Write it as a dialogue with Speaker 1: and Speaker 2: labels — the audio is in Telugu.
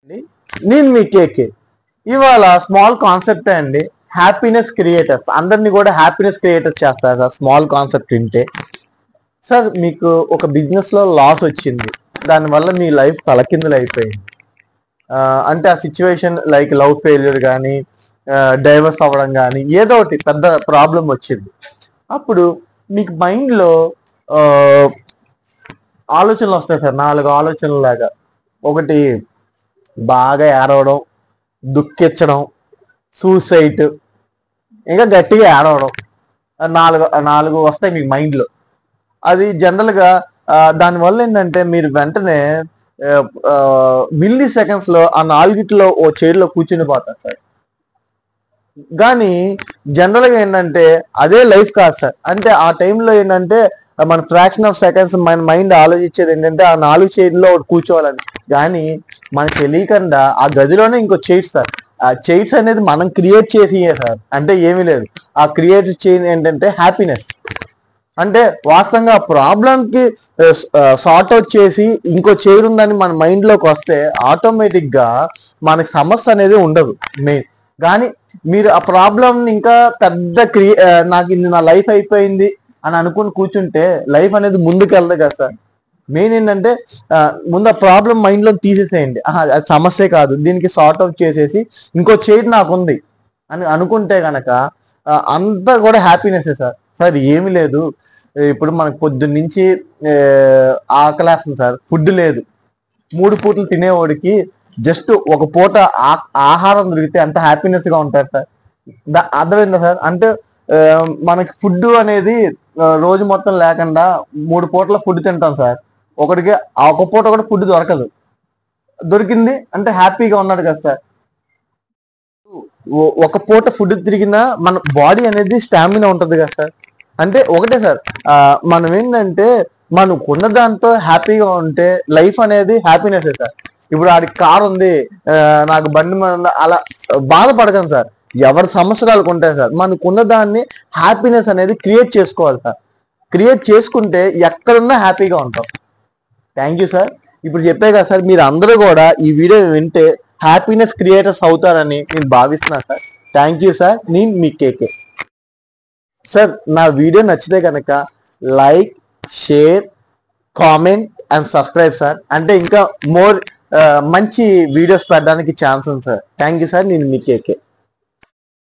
Speaker 1: అండి, నేను మీ కేకే. ఇవాళ స్మాల్ కాన్సెప్ట్ అండి, హ్యాపీనెస్ క్రియేటర్స్. అందరినీ కూడా హ్యాపీనెస్ క్రియేటర్స్ చేస్తారు సార్ స్మాల్ కాన్సెప్ట్ వింటే. సార్ మీకు ఒక బిజినెస్ లో లాస్ వచ్చింది, దానివల్ల మీ లైఫ్ తలకిందులు అయిపోయింది. అంటే ఆ సిచ్యువేషన్ లైక్ లవ్ ఫెయిల్యూర్ కానీ, డైవర్స్ అవ్వడం కానీ, ఏదో ఒకటి పెద్ద ప్రాబ్లం వచ్చింది. అప్పుడు మీకు మైండ్లో ఆలోచనలు వస్తాయి సార్, 4 ఆలోచనలు లాగా. ఒకటి బాగా ఏడవడం, దుఃఖించడం, సూసైడ్, ఇంకా గట్టిగా ఏడవడం. నాలుగు నాలుగు వస్తాయి మీకు మైండ్లో. అది జనరల్గా దానివల్ల ఏంటంటే మీరు వెంటనే మిల్లీ సెకండ్స్లో ఆ నాలుగిట్లో ఓ చైర్లో కూర్చుని పోతారు సార్. కానీ జనరల్గా ఏంటంటే అదే లైఫ్ కాదు సార్. అంటే ఆ టైంలో ఏంటంటే మన ఫ్రాక్షన్ ఆఫ్ సెకండ్స్ మన మైండ్ ఆలోచించేది ఏంటంటే ఆ 4 చైర్లో ఒకటి కూర్చోవాలని. కానీ మనకు తెలియకుండా ఆ గదిలోనే ఇంకో చైర్ సార్. ఆ చైర్స్ అనేది మనం క్రియేట్ చేసి సార్. అంటే ఏమీ లేదు, ఆ క్రియేట్ చైర్ ఏంటంటే హ్యాపీనెస్. అంటే వాస్తవంగా ఆ ప్రాబ్లంకి సార్ట్ అవుట్ చేసి ఇంకో చైర్ ఉందని మన మైండ్లోకి వస్తే ఆటోమేటిక్గా మనకి సమస్య అనేది ఉండదు మెయిన్. కానీ మీరు ఆ ప్రాబ్లంని ఇంకా పెద్ద నాకు ఇది నా లైఫ్ అయిపోయింది అని అనుకుని కూర్చుంటే లైఫ్ అనేది ముందుకు వెళ్ళదు కదా సార్. మెయిన్ ఏంటంటే ముందు ఆ ప్రాబ్లం మైండ్లో తీసేసేయండి. అది సమస్యే కాదు, దీనికి సార్ట్ అవుట్ చేసేసి ఇంకో చైర్ నాకు ఉంది అని అనుకుంటే కనుక అంతా కూడా హ్యాపీనెస్సే సార్. సార్ ఏమి లేదు, ఇప్పుడు మనకు పొద్దున్న నుంచి ఆకలేస్తుంది సార్, ఫుడ్ లేదు. 3 పూటలు తినేవాడికి జస్ట్ ఒక పూట ఆహారం దొరికితే అంత హ్యాపీనెస్గా ఉంటారు సార్. అర్థమైందా సార్? అంటే మనకి ఫుడ్ అనేది రోజు మొత్తం లేకుండా 3 పూటల ఫుడ్ తింటాం సార్. ఒకటికి ఒక పూట కూడా ఫుడ్ దొరకదు, దొరికింది అంటే హ్యాపీగా ఉన్నాడు కదా సార్. ఒక పూట ఫుడ్ తిరిగినా మన బాడీ అనేది స్టామినా ఉంటుంది కదా సార్. అంటే ఒకటే సార్, మనం ఏంటంటే మనం కొన్న దాంతో హ్యాపీగా ఉంటే లైఫ్ అనేది హ్యాపీనెస్ సార్. ఇప్పుడు ఆడికి కార్ ఉంది, నాకు బండి మీద అలా బాధపడకండి సార్. ఎవరి సమస్యలు ఉంటాయి సార్. మనకున్న దాన్ని హ్యాపీనెస్ అనేది క్రియేట్ చేసుకోవాలి సార్. క్రియేట్ చేసుకుంటే ఎక్కడున్నా హ్యాపీగా ఉంటాం. Thank you sir. ఇప్పుడు చెప్పే కదా సార్, మీరు అందరూ కూడా ఈ వీడియో వింటే హ్యాపీనెస్ క్రియేటర్స్ అవుతారని నేను భావిస్తున్నాను సార్. Thank you sir. నేను మీ కేకే సార్. నా వీడియో నచ్చితే కనుక like, share, comment and subscribe sir. అంటే ఇంకా మోర్ మంచి వీడియోస్ పెట్టడానికి ఛాన్స్ ఉంది సార్. Thank you sir. నేను మీ కేకే.